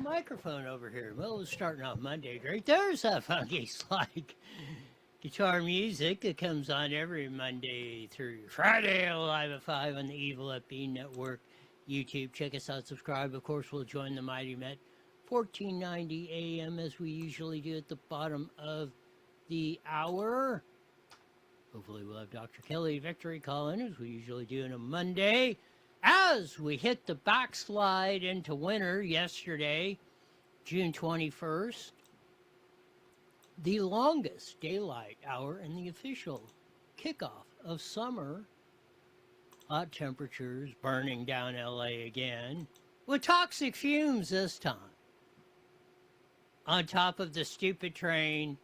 microphone over here. Well, it was starting off Monday. Great. There's that funky like guitar music that comes on every Monday through Friday, live at 5 on the Evil FB Network YouTube. Check us out, subscribe. Of course, we'll join the Mighty Met 1490 AM as we usually do at the bottom of the hour. Hopefully we'll have Dr. Kelly Victory call in as we usually do on a Monday. As we hit the backslide into winter yesterday, June 21st, the longest daylight hour and the official kickoff of summer. Hot temperatures burning down LA again with toxic fumes this time. On top of the stupid train,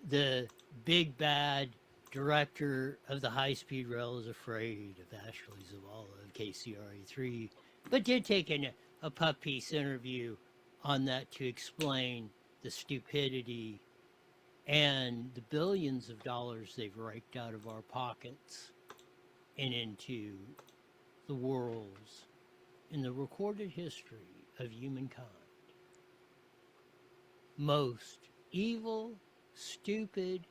the big bad director of the high-speed rail is afraid of Ashley Zavala of KCRA3, but did take a puff piece interview on that to explain the stupidity and the billions of dollars they've raked out of our pockets and into the world's, in the recorded history of humankind, most evil, stupid,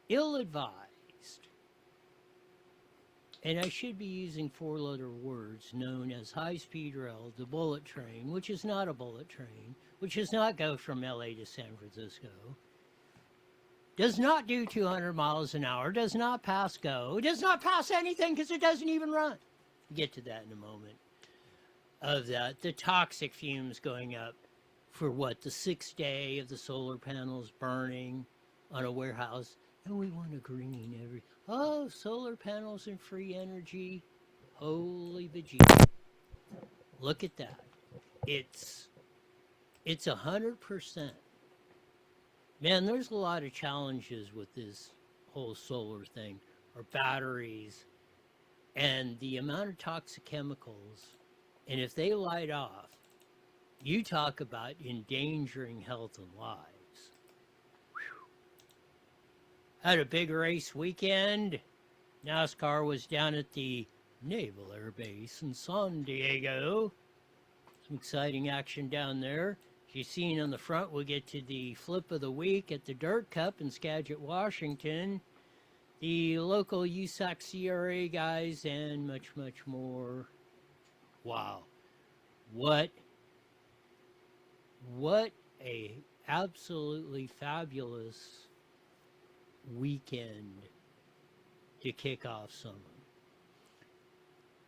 ill-advised, and I should be using four-letter words, known as high-speed rail, the bullet train, which is not a bullet train, which does not go from LA to San Francisco, does not do 200 miles an hour, does not pass go, does not pass anything because it doesn't even run. We'll get to that in a moment. Of that, the toxic fumes going up for what, the 6th day of the solar panels burning on a warehouse. And we want to green solar panels and free energy. Holy bejesus. Look at that. It's 100%. Man, there's a lot of challenges with this whole solar thing, or batteries, and the amount of toxic chemicals. And if they light off, you talk about endangering health and lives. Had a big race weekend. NASCAR was down at the Naval Air Base in San Diego. Some exciting action down there. As you've seen on the front, we'll get to the flip of the week at the Dirt Cup in Skagit, Washington. The local USAC CRA guys and much, much more. Wow. What a absolutely fabulous weekend to kick off summer.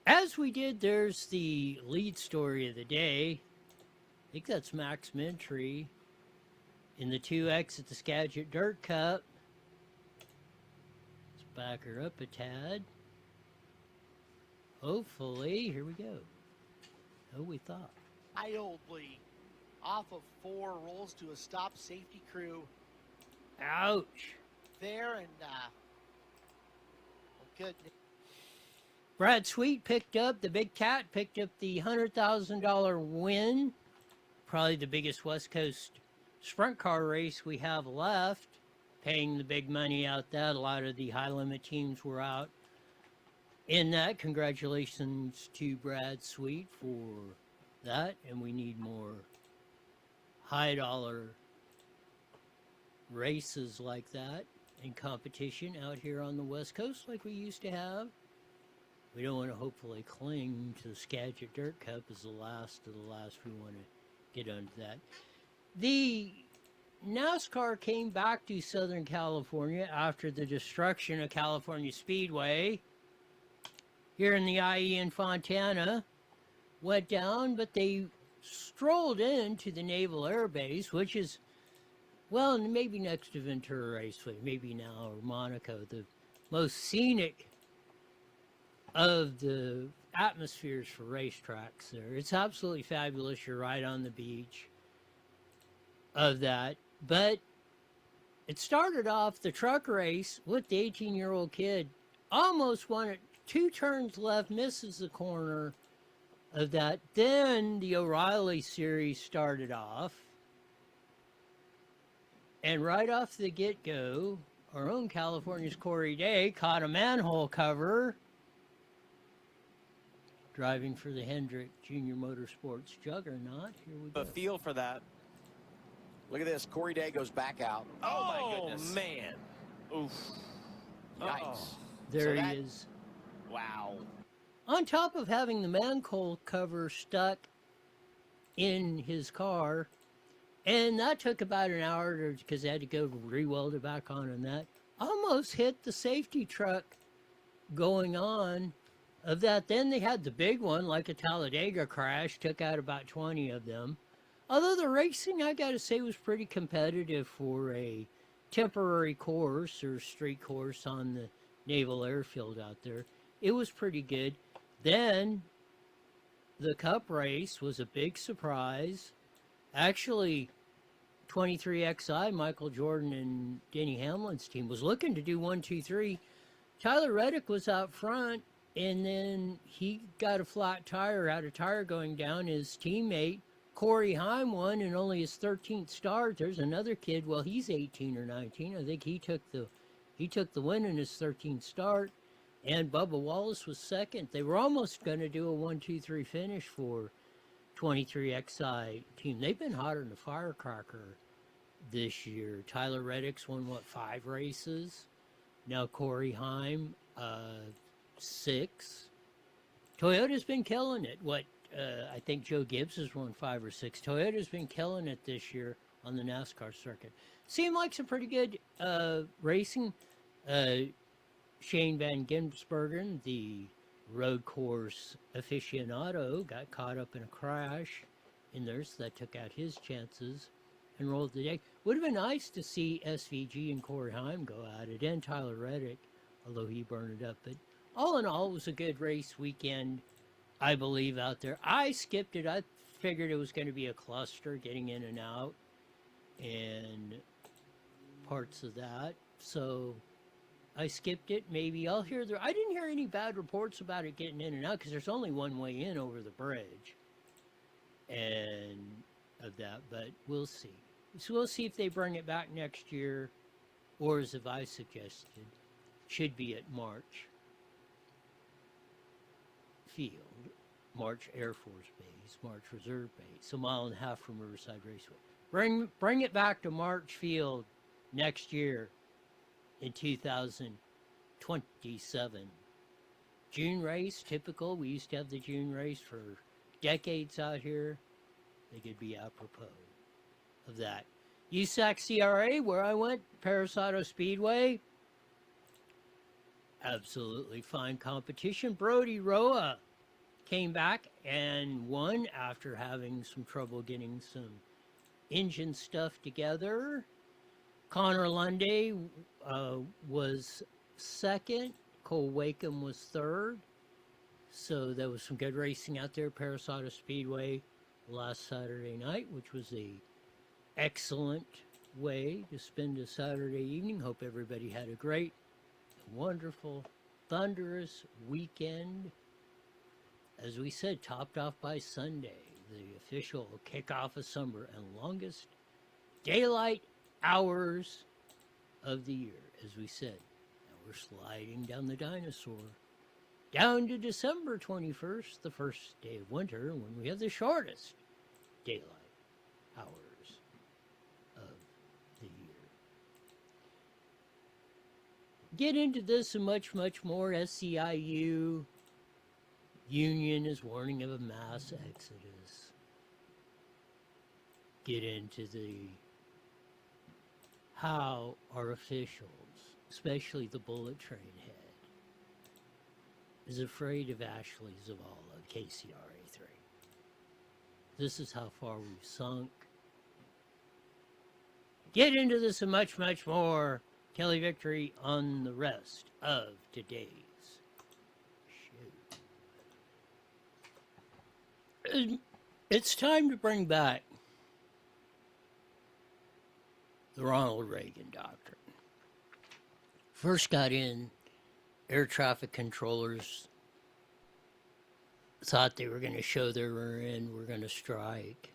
As we did, there's the lead story of the day. I think that's Max Mintry in the 2X at the Skagit Dirt Cup. Let's back her up a tad. Hopefully, here we go. Oh, we thought. Wildly off of 4, rolls to a stop, safety crew. Ouch. There and good. Brad Sweet picked up, the big cat picked up the $100,000 win. Probably the biggest West Coast sprint car race we have left. Paying the big money out that. A lot of the high limit teams were out in that. Congratulations to Brad Sweet for that. And we need more high dollar races like that in competition out here on the West Coast like we used to have. We don't want to hopefully cling to the Skagit Dirt Cup as the last of the last. We want to get onto that. The NASCAR came back to Southern California after the destruction of California Speedway here in the IE in Fontana. Went down, but they strolled into the Naval Air Base, which is, well, maybe next to Ventura Raceway, maybe now, or Monaco, the most scenic of the atmospheres for racetracks there. It's absolutely fabulous. You're right on the beach of that. But it started off the truck race with the 18-year-old kid. Almost won it. 2 turns left, misses the corner of that. Then the O'Reilly series started off. And right off the get-go, our own California's Corey Day caught a manhole cover driving for the Hendrick Junior Motorsports juggernaut. Here we go. A feel for that. Look at this. Corey Day goes back out. Oh my goodness. Man. Oof. Yikes. There So he is. Wow. On top of having the manhole cover stuck in his car, and that took about an hour because they had to go re-weld it back on and that, almost hit the safety truck going on of that. Then they had the big one, like a Talladega crash, took out about 20 of them. Although the racing, I gotta say, was pretty competitive for a temporary course or street course on the Naval Airfield out there. It was pretty good. Then the Cup race was a big surprise. Actually, 23XI, Michael Jordan and Denny Hamlin's team, was looking to do 1, 2, 3. Tyler Reddick was out front, and then he got a flat tire, had a tire going down. His teammate, Corey Heim, won in only his 13th start. There's another kid, well, he's 18 or 19. I think he took the win in his 13th start. And Bubba Wallace was second. They were almost going to do a 1, 2, 3 finish for 23XI team. They've been hotter than a firecracker this year. Tyler Reddick's won, 5 races? Now Corey Heim, 6. Toyota's been killing it. I think Joe Gibbs has won 5 or 6. Toyota's been killing it this year on the NASCAR circuit. Seemed like some pretty good racing. Shane Van Gisbergen, the road course aficionado, got caught up in a crash in there, so that took out his chances and rolled the day. Would have been nice to see SVG and Corey Heim go at it, and Tyler Reddick, although he burned it up. But all in all, it was a good race weekend, I believe, out there. I skipped it. I figured it was going to be a cluster getting in and out and parts of that. So I skipped it. Maybe I'll hear I didn't hear any bad reports about it getting in and out because there's only one way in over the bridge and of that, but we'll see. So we'll see if they bring it back next year, or as I suggested, should be at March Field, March Air Force Base, March Reserve Base, a mile and a half from Riverside Raceway. Bring it back to March Field next year in 2027. June race, typical. We used to have the June race for decades out here. They could be apropos of that. USAC CRA, where I went, Paris Auto Speedway. Absolutely fine competition. Brody Roa came back and won after having some trouble getting some engine stuff together. Connor Lunday was second. Cole Wakeham was third. So there was some good racing out there, Paris Auto Speedway, last Saturday night, which was a excellent way to spend a Saturday evening. Hope everybody had a great, wonderful, thunderous weekend. As we said, topped off by Sunday, the official kickoff of summer and longest daylight hours of the year, as we said. Now we're sliding down the dinosaur down to December 21st, the first day of winter, when we have the shortest daylight hours of the year. Get into this and much, much more. SEIU Union is warning of a mass exodus. Get into how our officials, especially the bullet train head, is afraid of Ashley Zavala, KCRA 3. This is how far we've sunk. Get into this and much, much more. Kelly Victory on the rest of today's show. It's time to bring back the Ronald Reagan Doctrine. First got in, air traffic controllers thought they were going to show they were in, we're going to strike.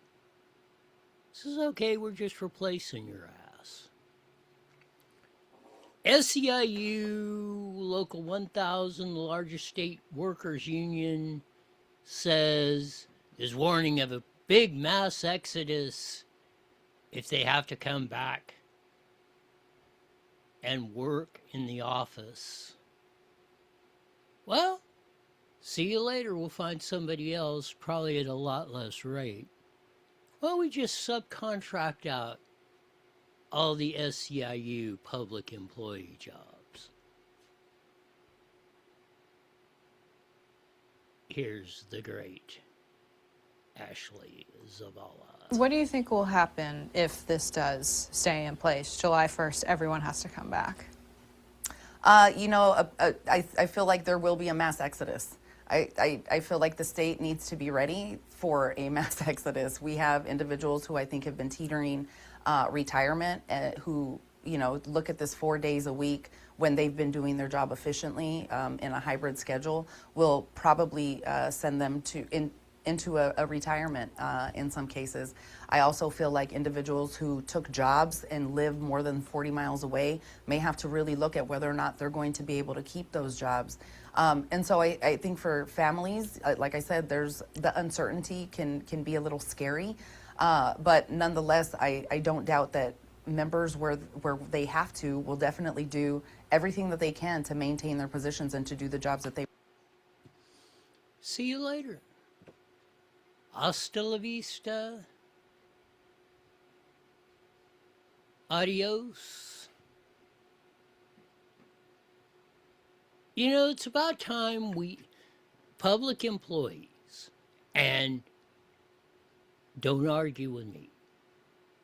This is okay, we're just replacing your ass. SEIU Local 1000, the largest state workers union is warning of a big mass exodus if they have to come back and work in the office. Well, see you later. We'll find somebody else, probably at a lot less rate. Well, we just subcontract out all the SEIU public employee jobs. Here's the great Ashley Zavala. What do you think will happen if this does stay in place? July 1st, everyone has to come back. I feel like there will be a mass exodus. I feel like the state needs to be ready for a mass exodus. We have individuals who I think have been teetering retirement, who, look at this 4 days a week when they've been doing their job efficiently in a hybrid schedule, will probably send them into a retirement in some cases. I also feel like individuals who took jobs and live more than 40 miles away may have to really look at whether or not they're going to be able to keep those jobs. And so I think for families, like I said, there's the uncertainty can be a little scary. But nonetheless, I don't doubt that members where they have to will definitely do everything that they can to maintain their positions and to do the jobs that they. See you later. Hasta la vista. Adios. It's about time we, public employees, and don't argue with me,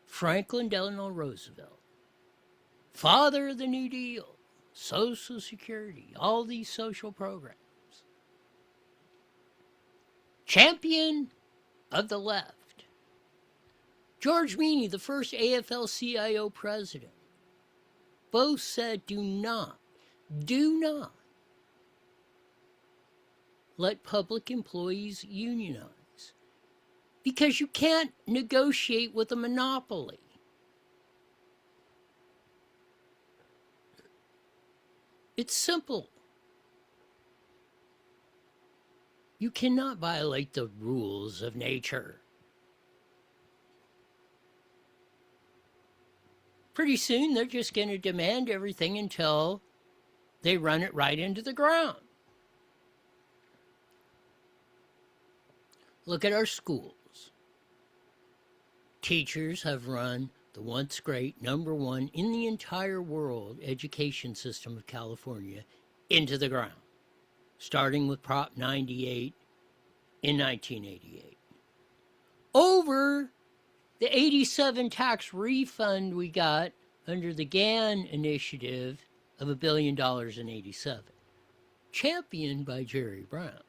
Franklin Delano Roosevelt, father of the New Deal, Social Security, all these social programs, champion of the left, George Meany, the first AFL-CIO president, both said do not let public employees unionize, because you can't negotiate with a monopoly. It's simple. You cannot violate the rules of nature. Pretty soon they're just going to demand everything until they run it right into the ground. Look at our schools. Teachers have run the once great #1 in the entire world education system of California into the ground, starting with Prop 98 in 1988. Over the 87 tax refund we got under the GAN initiative of $1 billion in 87, championed by Jerry Brown.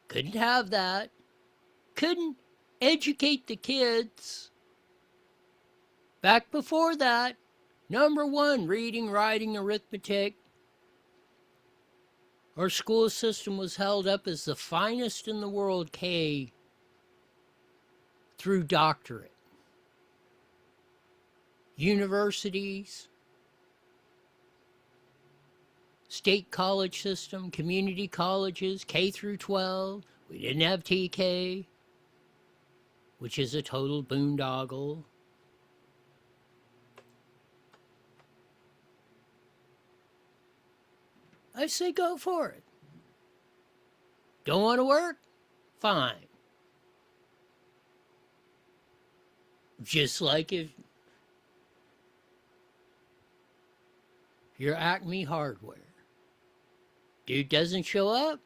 Couldn't have that. Couldn't educate the kids. Back before that, #1, reading, writing, arithmetic. Our school system was held up as the finest in the world, K, through doctorate. Universities, state college system, community colleges, K through 12. We didn't have TK, which is a total boondoggle. I say go for it. Don't want to work? Fine. Just like if you're Acme Hardware, dude doesn't show up,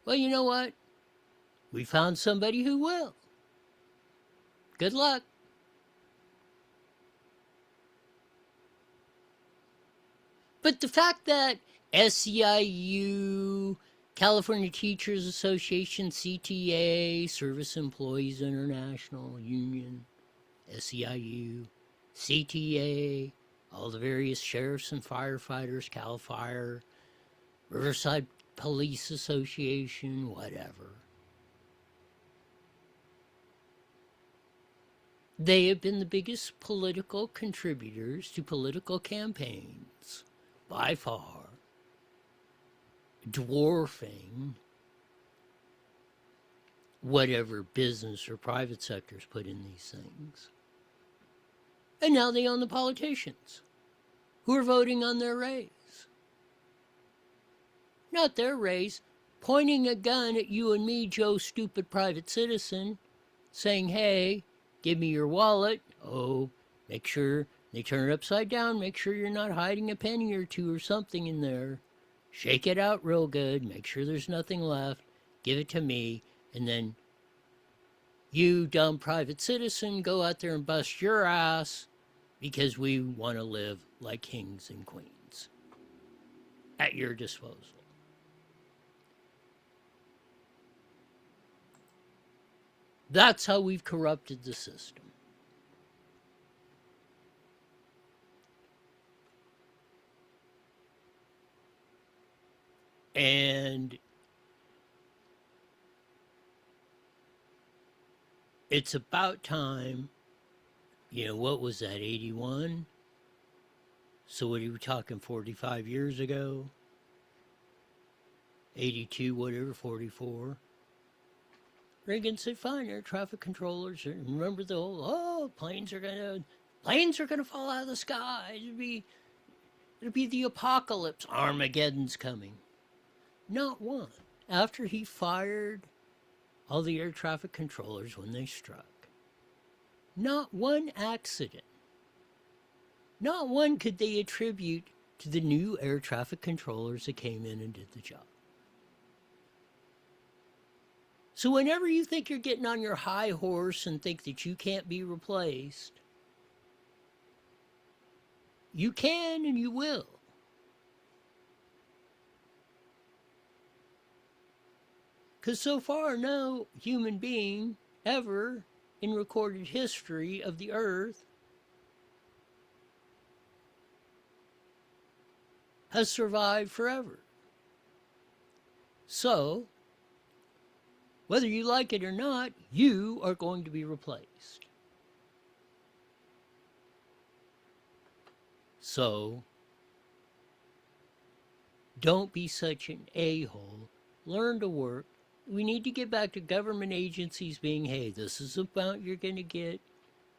well, you know what? We found somebody who will. Good luck. But the fact that SEIU, California Teachers Association, CTA, Service Employees International Union, SEIU, CTA, all the various sheriffs and firefighters, CAL FIRE, Riverside Police Association, whatever. They have been the biggest political contributors to political campaigns by far dwarfing whatever business or private sectors put in these things. And now they own the politicians who are voting on their raise. Not their raise, pointing a gun at you and me, Joe, stupid private citizen, saying, hey, give me your wallet. Oh, make sure they turn it upside down. Make sure you're not hiding a penny or two or something in there. Shake it out real good. Make sure there's nothing left. Give it to me. And then you, dumb private citizen, go out there and bust your ass because we want to live like kings and queens at your disposal. That's how we've corrupted the system. And it's about time, what was that, 81? So what are you talking, 45 years ago? 82, whatever, 44. Reagan said, fine, air traffic controllers. Remember the whole, planes are gonna fall out of the sky. It'll be the apocalypse. Armageddon's coming. Not one. After he fired all the air traffic controllers when they struck, not one accident, not one could they attribute to the new air traffic controllers that came in and did the job. So whenever you think you're getting on your high horse and think that you can't be replaced, you can and you will. Because so far, no human being ever in recorded history of the earth has survived forever. So, whether you like it or not, you are going to be replaced. So, don't be such an a-hole. Learn to work. We need to get back to government agencies being, hey, this is the amount you're going to get.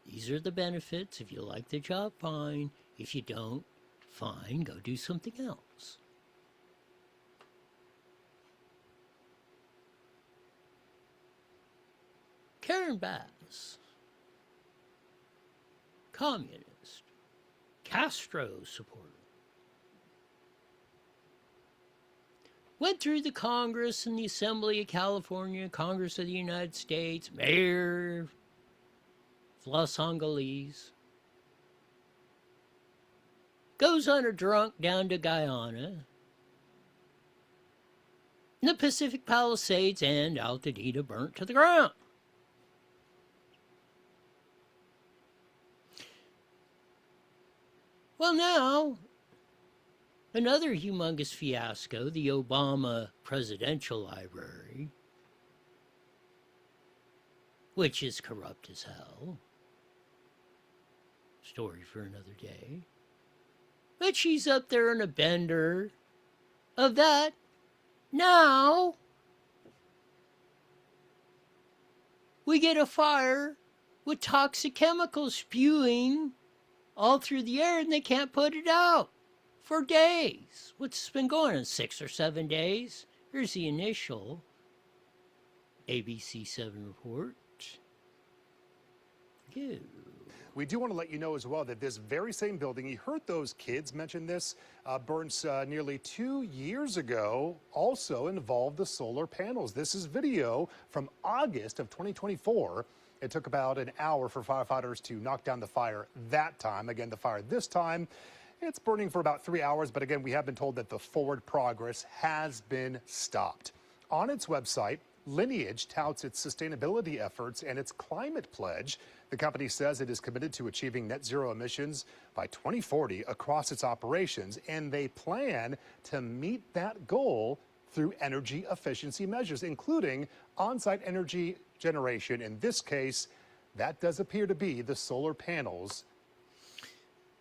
These are the benefits. If you like the job, fine. If you don't, fine. Go do something else. Karen Bass, communist, Castro supporter, went through the Congress and the Assembly of California, Congress of the United States, mayor of Los Angeles, goes on a drunk down to Guyana, and the Pacific Palisades and Altadena burnt to the ground. Well, now, another humongous fiasco, the Obama Presidential Library, which is corrupt as hell. Story for another day. But she's up there on a bender of that. Now, we get a fire with toxic chemicals spewing all through the air, and they can't put it out for days. What's been going on, 6 or 7 days? Here's the initial ABC7 report. Go. We do want to let you know as well that this very same building, you heard those kids mention this, burns nearly 2 years ago, also involved the solar panels. This is video from August of 2024. It took about an hour for firefighters to knock down the fire that time. Again, the fire this time, it's burning for about 3 hours. But again, we have been told that the forward progress has been stopped. On its website, Lineage touts its sustainability efforts and its climate pledge. The company says it is committed to achieving net zero emissions by 2040 across its operations, and they plan to meet that goal through energy efficiency measures, including on-site energy generation. In this case, that does appear to be the solar panels.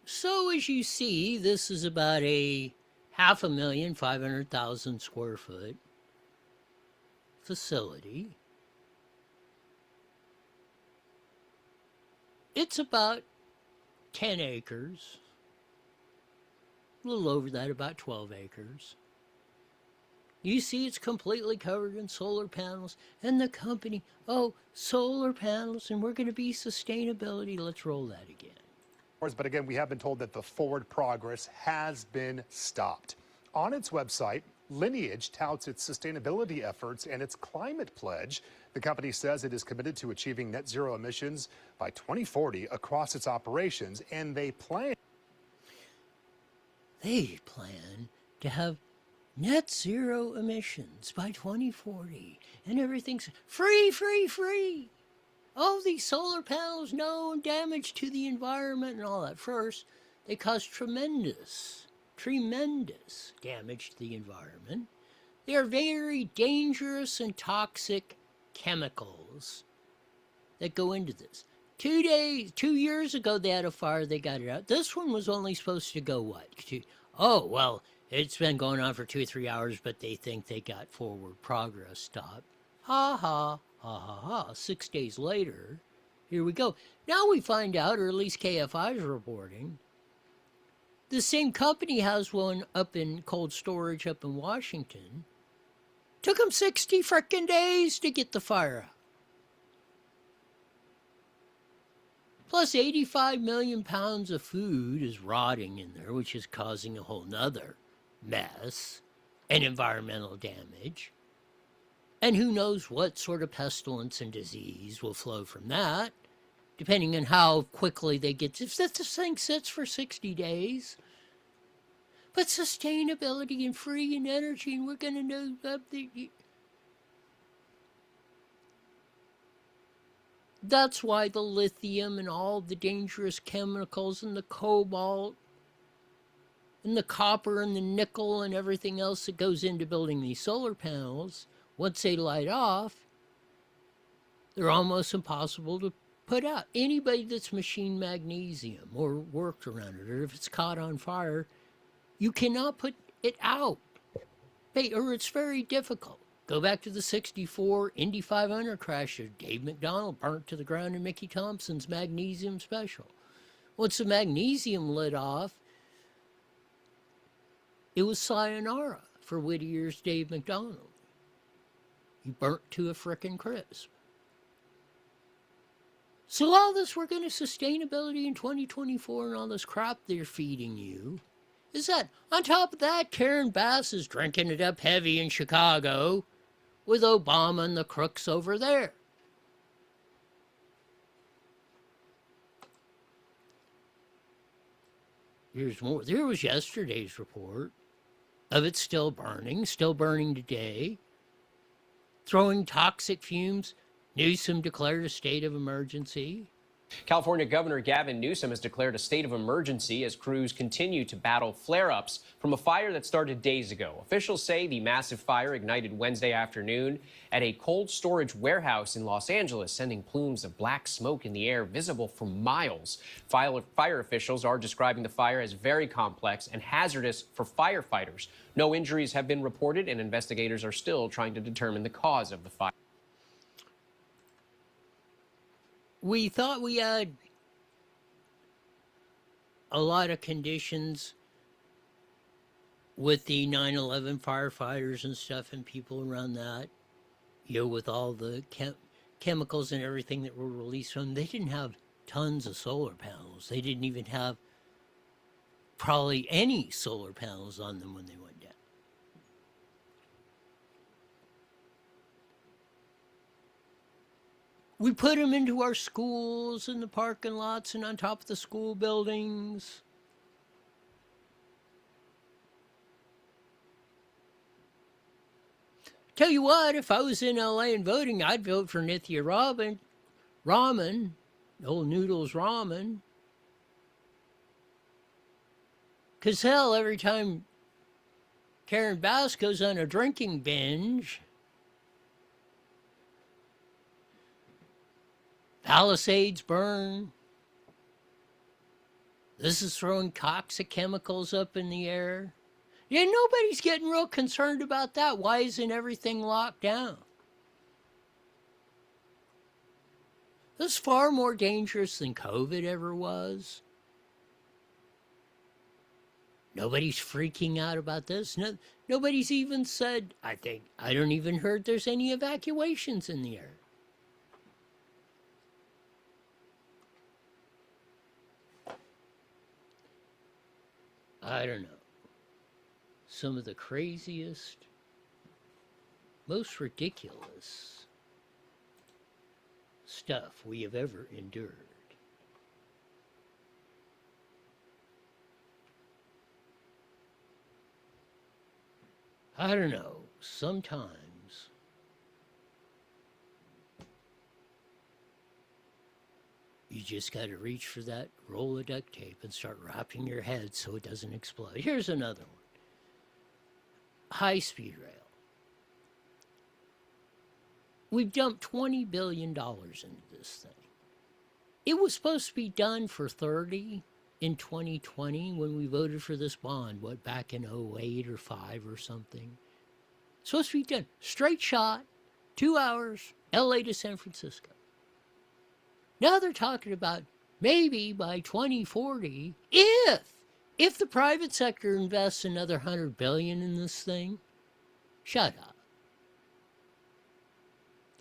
So as you see, this is about a 500,500 square foot facility. It's about 10 acres. A little over that, about 12 acres. You see it's completely covered in solar panels. And the company, oh, solar panels, and we're going to be sustainability. Let's roll that again. But again, we have been told that the forward progress has been stopped. On its website, Lineage touts its sustainability efforts and its climate pledge. The company says it is committed to achieving net zero emissions by 2040 across its operations, and they plan to have net zero emissions by 2040, and everything's free, free, free. Oh, these solar panels, no damage to the environment and all that. First, they cause tremendous damage to the environment. They are very dangerous and toxic chemicals that go into this. 2 years ago, they had a fire, they got it out. This one was only supposed to go, what? Oh, well, it's been going on for 2 or 3 hours, but they think they got forward progress stopped. Ha ha, ha ha ha. 6 days later, here we go. Now we find out, or at least KFI is reporting, the same company has one up in cold storage up in Washington. Took them 60 frickin' days to get the fire out. Plus 85 million pounds of food is rotting in there, which is causing a whole nother mess and environmental damage. And who knows what sort of pestilence and disease will flow from that, depending on how quickly they get. If this thing sits for 60 days, but sustainability and free and energy, and we're going to know that. That's why the lithium and all the dangerous chemicals and the cobalt and the copper and the nickel and everything else that goes into building these solar panels, once they light off, they're almost impossible to put out. Anybody that's machined magnesium or worked around it, or if it's caught on fire, you cannot put it out, or it's very difficult. Go back to the 64 Indy 500 crash of Dave McDonald burnt to the ground in Mickey Thompson's magnesium special. Once the magnesium lit off, it was sayonara for Whittier's Dave McDonald. He burnt to a frickin' crisp. So all this, we're going to sustainability in 2024 and all this crap they're feeding you, is that, on top of that, Karen Bass is drinking it up heavy in Chicago with Obama and the crooks over there. Here's more. There was yesterday's report of it still burning today, throwing toxic fumes. Newsom declared a state of emergency. California Governor Gavin Newsom has declared a state of emergency as crews continue to battle flare-ups from a fire that started days ago. Officials say the massive fire ignited Wednesday afternoon at a cold storage warehouse in Los Angeles, sending plumes of black smoke in the air visible for miles. Fire officials are describing the fire as very complex and hazardous for firefighters. No injuries have been reported, and investigators are still trying to determine the cause of the fire. We thought we had a lot of conditions with the 9/11 firefighters and stuff and people around that, with all the chemicals and everything that were released from them. They didn't have tons of solar panels. They didn't even have probably any solar panels on them when they went down. We put them into our schools and the parking lots and on top of the school buildings. Tell you what, if I was in LA and voting, I'd vote for Nithya Raman, old Noodles Ramen. Because hell, every time Karen Bass goes on a drinking binge, Palisades burn. This is throwing toxic chemicals up in the air. Yeah, nobody's getting real concerned about that. Why isn't everything locked down? This is far more dangerous than COVID ever was. Nobody's freaking out about this. Nobody's even said, I don't even heard there's any evacuations in the air. I don't know. Some of the craziest, most ridiculous stuff we have ever endured. I don't know. Sometimes you just got to reach for that roll of duct tape and start wrapping your head so it doesn't explode. Here's another one. High-speed rail. We've dumped $20 billion into this thing. It was supposed to be done for 30 in 2020 when we voted for this bond, back in 08 or 5 or something. Supposed to be done. Straight shot, 2 hours, LA to San Francisco. Now they're talking about maybe by 2040, if the private sector invests another $100 billion in this thing. Shut up.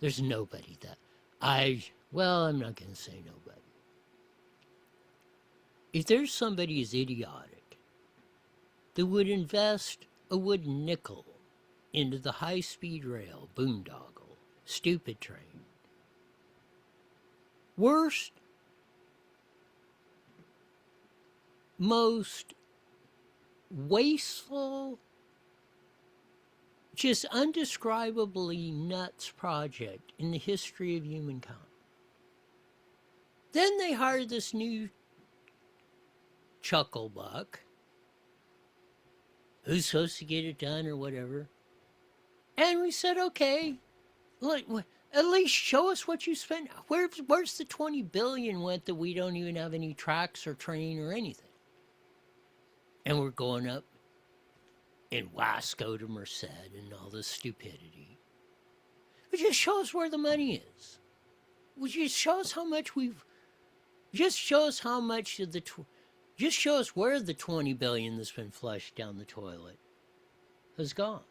There's nobody that I'm not going to say nobody. If there's somebody as idiotic that would invest a wooden nickel into the high-speed rail, boondoggle, stupid train, worst, most wasteful, just undescribably nuts project in the history of humankind. Then they hired this new chucklebuck who's supposed to get it done or whatever. And we said, okay, look, at least show us what you spent. Where's the $20 billion went that we don't even have any tracks or train or anything? And we're going up in Wasco to Merced and all this stupidity. But just show us where the money is. Would you show us how much just show us how much of just show us where the $20 billion that's been flushed down the toilet has gone.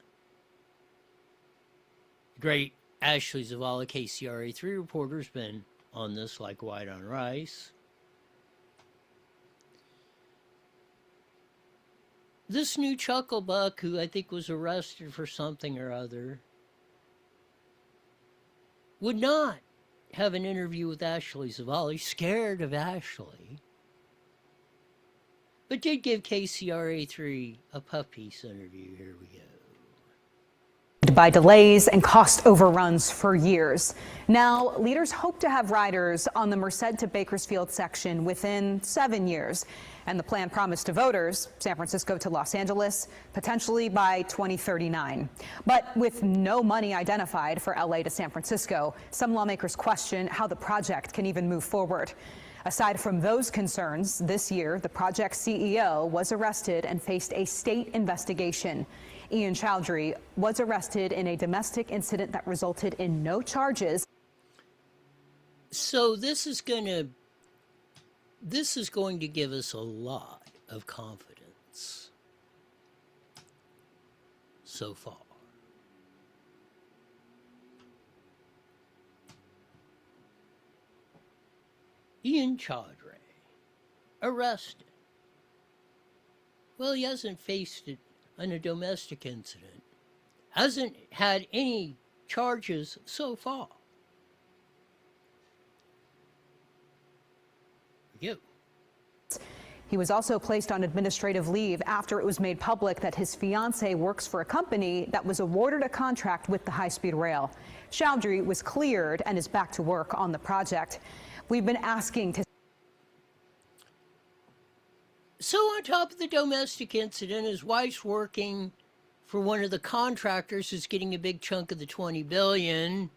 Great Ashley Zavala, KCRA3 reporter's been on this like white on rice. This new chucklebuck, who I think was arrested for something or other, would not have an interview with Ashley Zavala. He's scared of Ashley. But did give KCRA3 a puff piece interview. Here we go. By delays and cost overruns for years. Now, leaders hope to have riders on the Merced to Bakersfield section within 7 years. And the plan promised to voters, San Francisco to Los Angeles, potentially by 2039. But with no money identified for LA to San Francisco, some lawmakers question how the project can even move forward. Aside from those concerns, this year, the project's CEO was arrested and faced a state investigation. Ian Chowdhury was arrested in a domestic incident that resulted in no charges. So this is going to give us a lot of confidence so far. Ian Chowdhury, arrested. Well, he hasn't faced it on a domestic incident. Hasn't had any charges so far. You. He was also placed on administrative leave after it was made public that his fiancée works for a company that was awarded a contract with the high-speed rail. Chowdhury was cleared and is back to work on the project. We've been asking to... So on top of the domestic incident, his wife's working for one of the contractors who's getting a big chunk of the $20 billion.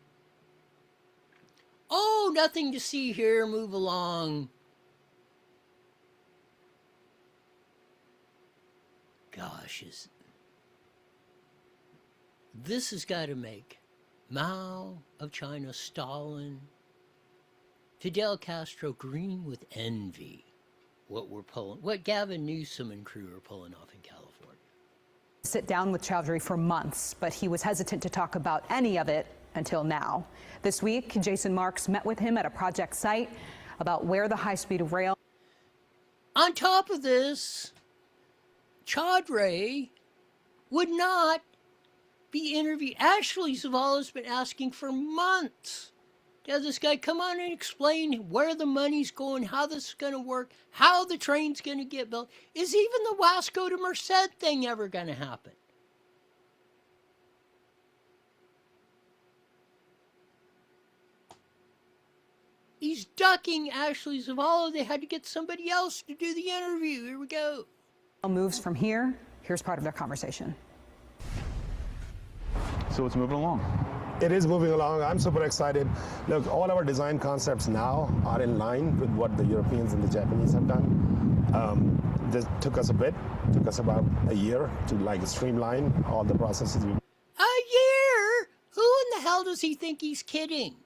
Oh, nothing to see here, move along. Gosh, This has got to make Mao of China, Stalin, Fidel Castro green with envy. What Gavin Newsom and crew are pulling off in California. Sit down with Chowdhury for months, but he was hesitant to talk about any of it until now. This week, Jason Marks met with him at a project site about where the high-speed rail. On top of this, Chowdhury would not be interviewed. Ashley Zavala's been asking for months to have this guy come on and explain where the money's going, how this is going to work, how the train's going to get built. Is even the Wasco to Merced thing ever going to happen? He's ducking Ashley Zavala. They had to get somebody else to do the interview. Here we go. Moves from here. Here's part of their conversation. So it's moving along. It is moving along. I'm super excited. Look, all our design concepts now are in line with what the Europeans and the Japanese have done. This took us a bit. Took us about a year to streamline all the processes. A year? Who in the hell does he think he's kidding?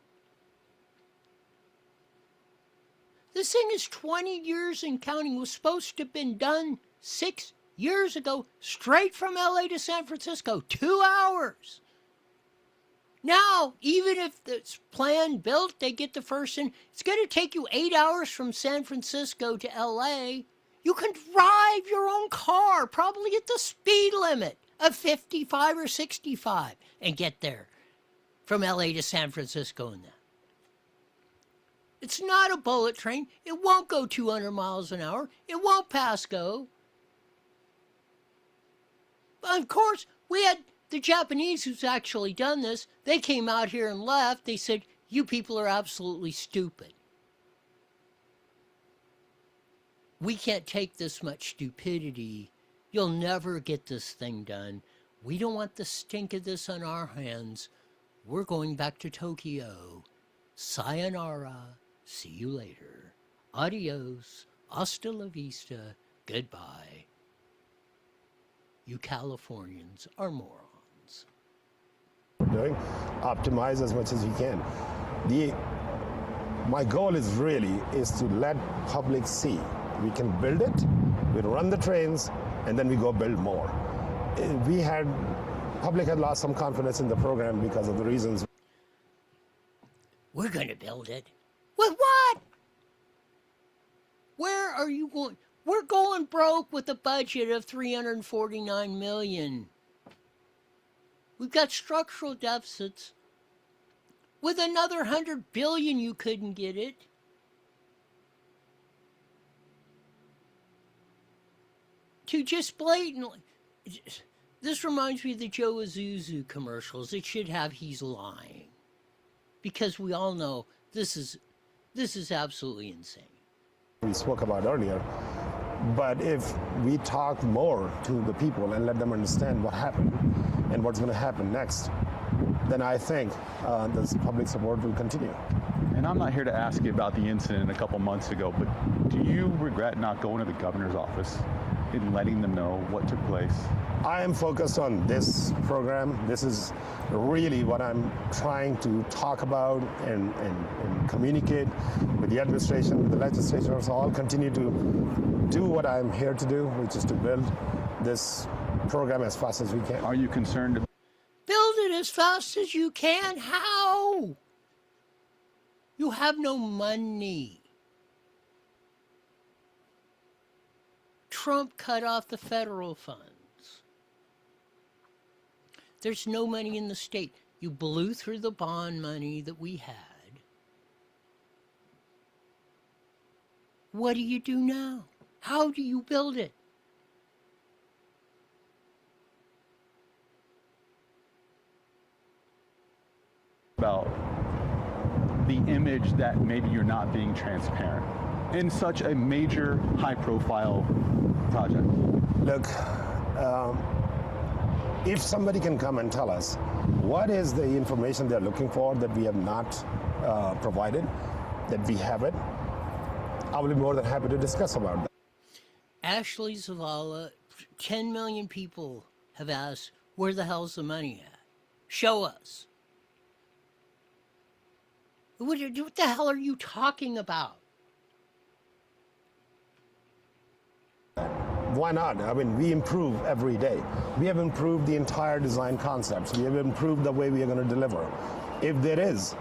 This thing is 20 years and counting. Was supposed to have been done 6 years ago, straight from LA to San Francisco, 2 hours. Now, even if it's planned, built, they get the first in, it's going to take you 8 hours from San Francisco to LA. You can drive your own car, probably at the speed limit of 55 or 65, and get there from LA to San Francisco in that. It's not a bullet train. It won't go 200 miles an hour. It won't pass go. But of course, we had the Japanese who's actually done this. They came out here and left. They said, you people are absolutely stupid. We can't take this much stupidity. You'll never get this thing done. We don't want the stink of this on our hands. We're going back to Tokyo. Sayonara. See you later. Adios. Hasta la vista. Goodbye. You Californians are morons. Doing optimize as much as we can. My goal is to let public see we can build it, we run the trains, and then we go build more. Public had lost some confidence in the program because of the reasons. We're going to build it. With what? Where are you going? We're going broke with a budget of $349 million. We've got structural deficits. With another $100 billion, you couldn't get it. To just blatantly... This reminds me of the Joe Azuzu commercials. It should have he's lying. Because we all know this is absolutely insane. We spoke about earlier. But if we talk more to the people and let them understand what happened and what's going to happen next, then I think this public support will continue. And I'm not here to ask you about the incident a couple months ago, but do you regret not going to the governor's office and letting them know what took place? I am focused on this program. This is really what I'm trying to talk about and communicate with the administration, with the legislators. So I'll continue to do what I'm here to do, which is to build this program as fast as we can. Are you concerned? Build it as fast as you can. How? You have no money. Trump cut off the federal funds. There's no money in the state. You blew through the bond money that we had. What do you do now? How do you build it? About the image that maybe you're not being transparent in such a major high-profile project. Look, if somebody can come and tell us what is the information they're looking for that we have not provided, that we have it, I will be more than happy to discuss about that. Ashley Zavala, 10 million people have asked, where the hell's the money at? Show us. What the hell are you talking about? Why not? I mean, we improve every day. We have improved the entire design concepts. We have improved the way we are going to deliver. If there is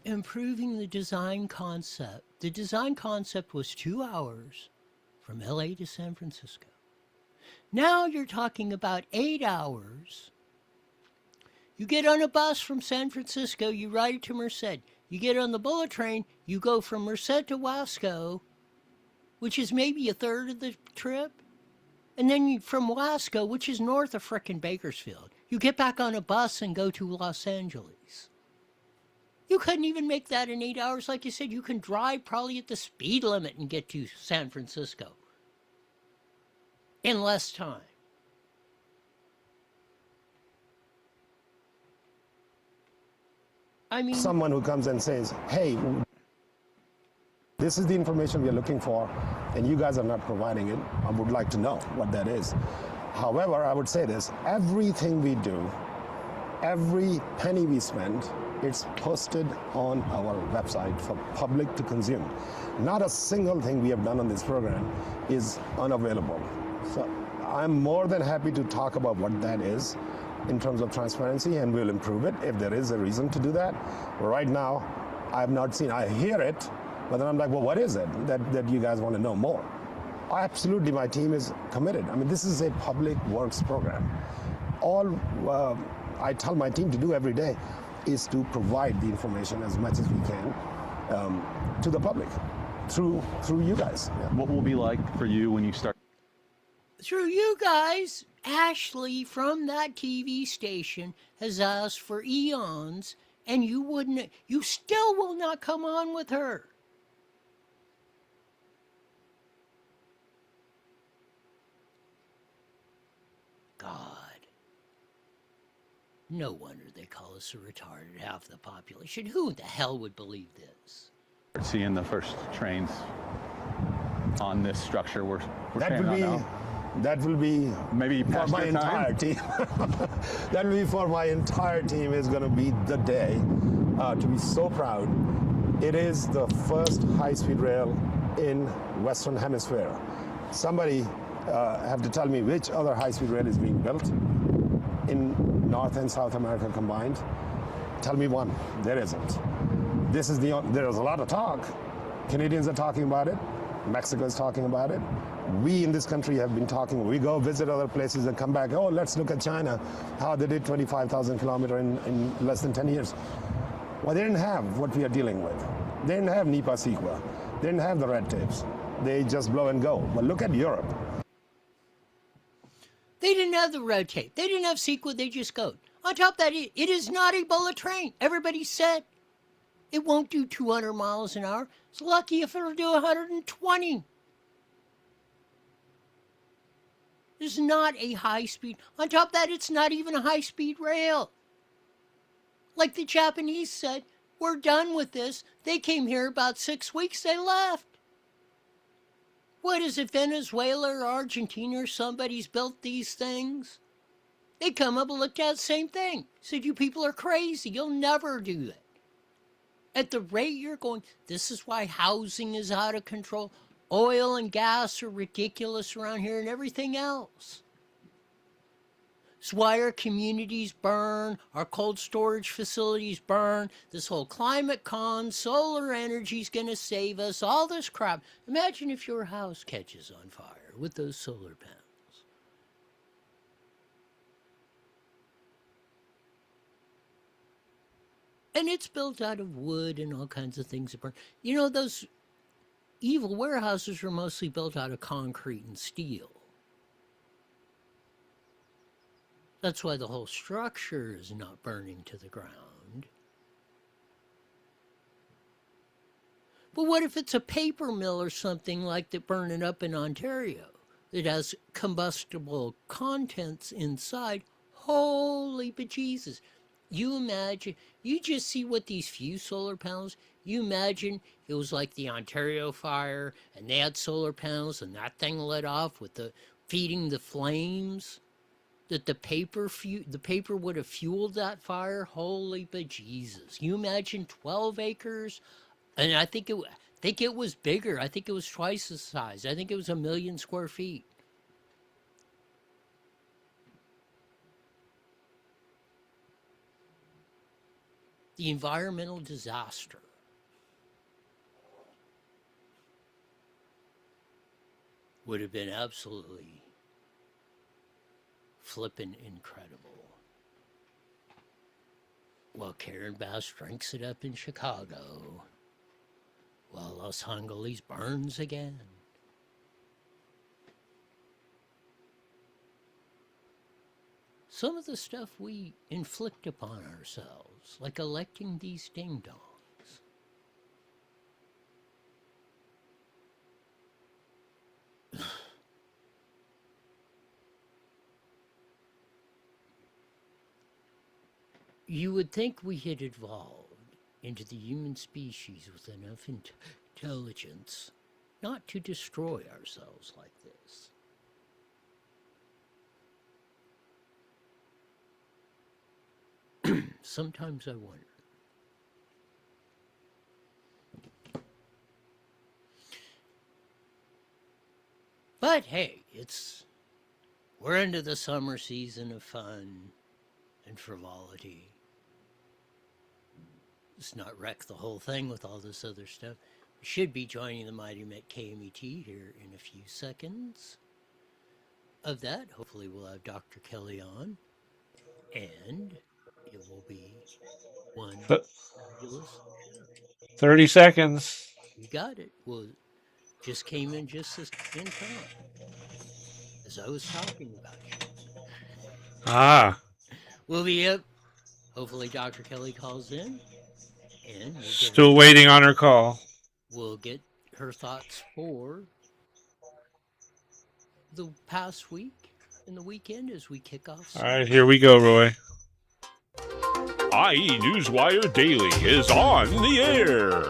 improving the design concept. The design concept was 2 hours from LA to San Francisco. Now you're talking about 8 hours. You get on a bus from San Francisco, you ride it to Merced. You get on the bullet train, you go from Merced to Wasco, which is maybe a third of the trip. And then from Wasco, which is north of frickin' Bakersfield, you get back on a bus and go to Los Angeles. You couldn't even make that in 8 hours. Like you said, you can drive probably at the speed limit and get to San Francisco in less time. I mean, someone who comes and says, hey, this is the information we are looking for, and you guys are not providing it. I would like to know what that is. However, I would say this, everything we do, every penny we spend, it's posted on our website for public to consume. Not a single thing we have done on this program is unavailable. So I'm more than happy to talk about what that is in terms of transparency, and we'll improve it if there is a reason to do that. Right now, I have not seen, I hear it, but then I'm like, well, what is it that you guys want to know more? Absolutely, my team is committed. I mean, this is a public works program. All I tell my team to do every day is to provide the information as much as we can to the public through you guys. Yeah. What will be like for you when you start? Through you guys. Ashley from that TV station has asked for eons, and you still will not come on with her. God. No wonder they call us a retarded, half the population. Who the hell would believe this? Seeing the first trains on this structure we're that will on be now. That will be maybe for my entire team. That will be for my entire team. Is going to be the day to be so proud. It is the first high-speed rail in Western Hemisphere. Somebody have to tell me which other high-speed rail is being built in North and South America combined. Tell me one. There isn't. This is there is a lot of talk. Canadians are talking about it. Mexico is talking about it. We in this country have been talking. We go visit other places and come back. Oh, let's look at China, how they did 25,000 kilometers in less than 10 years. Well, they didn't have what we are dealing with. They didn't have NEPA, CEQA. They didn't have the red tapes. They just blow and go. But look at Europe. They didn't have the red tape. They didn't have CEQA. They just go. On top of that, it is not a bullet train. Everybody said it won't do 200 miles an hour. It's lucky if it'll do 120. It's not a high-speed. On top of that, it's not even a high-speed rail. Like the Japanese said, we're done with this. They came here about 6 weeks, they left. What is it, Venezuela or Argentina or somebody's built these things? They come up and looked at the same thing. Said, you people are crazy. You'll never do that. At the rate you're going, this is why housing is out of control. Oil and gas are ridiculous around here and everything else. It's why our communities burn, our cold storage facilities burn, this whole climate con, solar energy is going to save us, all this crap. Imagine if your house catches on fire with those solar panels. And it's built out of wood and all kinds of things that burn. You know, those evil warehouses are mostly built out of concrete and steel. That's why the whole structure is not burning to the ground. But what if it's a paper mill or something like that burning up in Ontario that has combustible contents inside? Holy bejesus. You imagine, you just see what these few solar panels, you imagine it was like the Ontario fire and they had solar panels and that thing lit off with the feeding the flames. that the paper would have fueled that fire, holy bejesus. You imagine 12 acres? And I think it was bigger. I think it was twice the size. I think it was 1 million square feet. The environmental disaster would have been absolutely flippin' incredible. While Karen Bass drinks it up in Chicago, while Los Angeles burns again. Some of the stuff we inflict upon ourselves, like electing these ding-dongs. You would think we had evolved into the human species with enough intelligence not to destroy ourselves like this. Sometimes I wonder. But hey, we're into the summer season of fun and frivolity. Let's not wreck the whole thing with all this other stuff. We should be joining the Mighty Met KMET here in a few seconds. Of that, hopefully we'll have Dr. Kelly on. And it will be one fabulous 30 seconds. You got it. Well, just came in just in time. As I was talking about you. Ah. We'll be up. Hopefully Dr. Kelly calls in. And we'll Still waiting on her call. We'll get her thoughts for the past week and the weekend as we kick off. All right, here we go, Roy. IE Newswire Daily is on the air.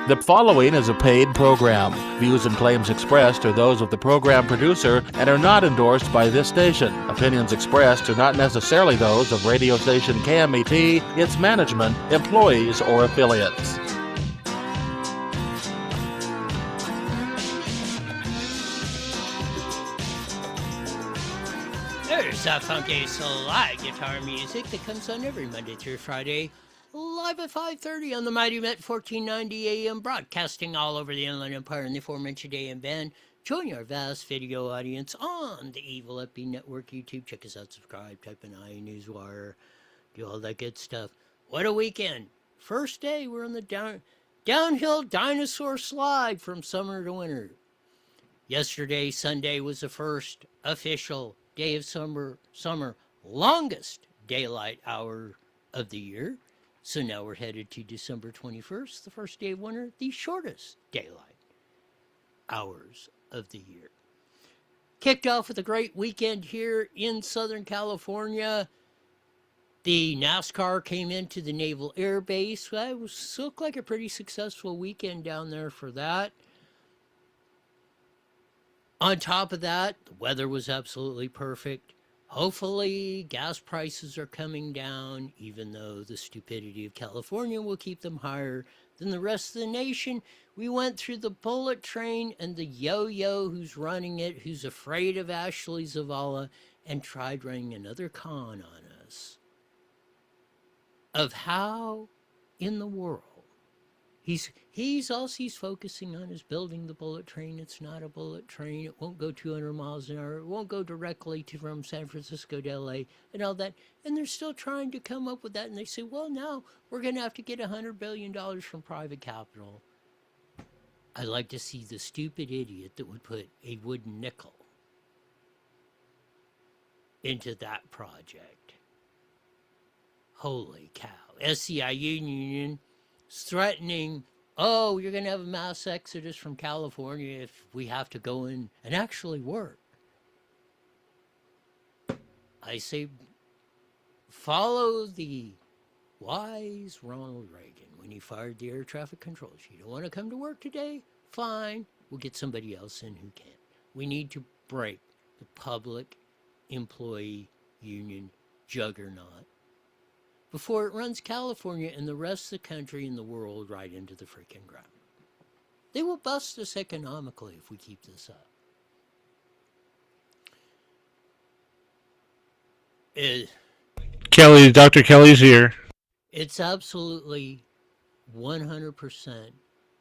The following is a paid program. Views and claims expressed are those of the program producer and are not endorsed by this station. Opinions expressed are not necessarily those of radio station KMET, its management, employees, or affiliates. There's that funky slide guitar music that comes on every Monday through Friday, live at 5:30 on the Mighty Met 1490 AM, broadcasting all over the Inland Empire in the aforementioned AM band. Join our vast video audience on the Evil FB Network YouTube. Check us out, subscribe, type in IE Newswire, do all that good stuff. What a weekend. First day, we're on the downhill dinosaur slide from summer to winter. Yesterday, Sunday, was the first official day of summer, longest daylight hour of the year. So now we're headed to December 21st, the first day of winter, the shortest daylight hours of the year. Kicked off with a great weekend here in Southern California. The NASCAR came into the Naval Air Base. It looked like a pretty successful weekend down there for that. On top of that, the weather was absolutely perfect. Hopefully, gas prices are coming down, even though the stupidity of California will keep them higher than the rest of the nation. We went through the bullet train and the yo-yo who's running it, who's afraid of Ashley Zavala, and tried running another con on us. Of how in the world he's focusing on is building the bullet train. It's not a bullet train. It won't go 200 miles an hour. It won't go directly from San Francisco to LA and all that. And they're still trying to come up with that. And they say, well, now we're going to have to get $100 billion from private capital. I'd like to see the stupid idiot that would put a wooden nickel into that project. Holy cow. SCI Union is threatening, oh, you're going to have a mass exodus from California if we have to go in and actually work. I say, follow the wise Ronald Reagan when he fired the air traffic controllers. You don't want to come to work today? Fine. We'll get somebody else in who can. We need to break the public employee union juggernaut before it runs California and the rest of the country and the world right into the freaking ground. They will bust us economically if we keep this up. Kelly, Dr. Kelly's here. It's absolutely 100%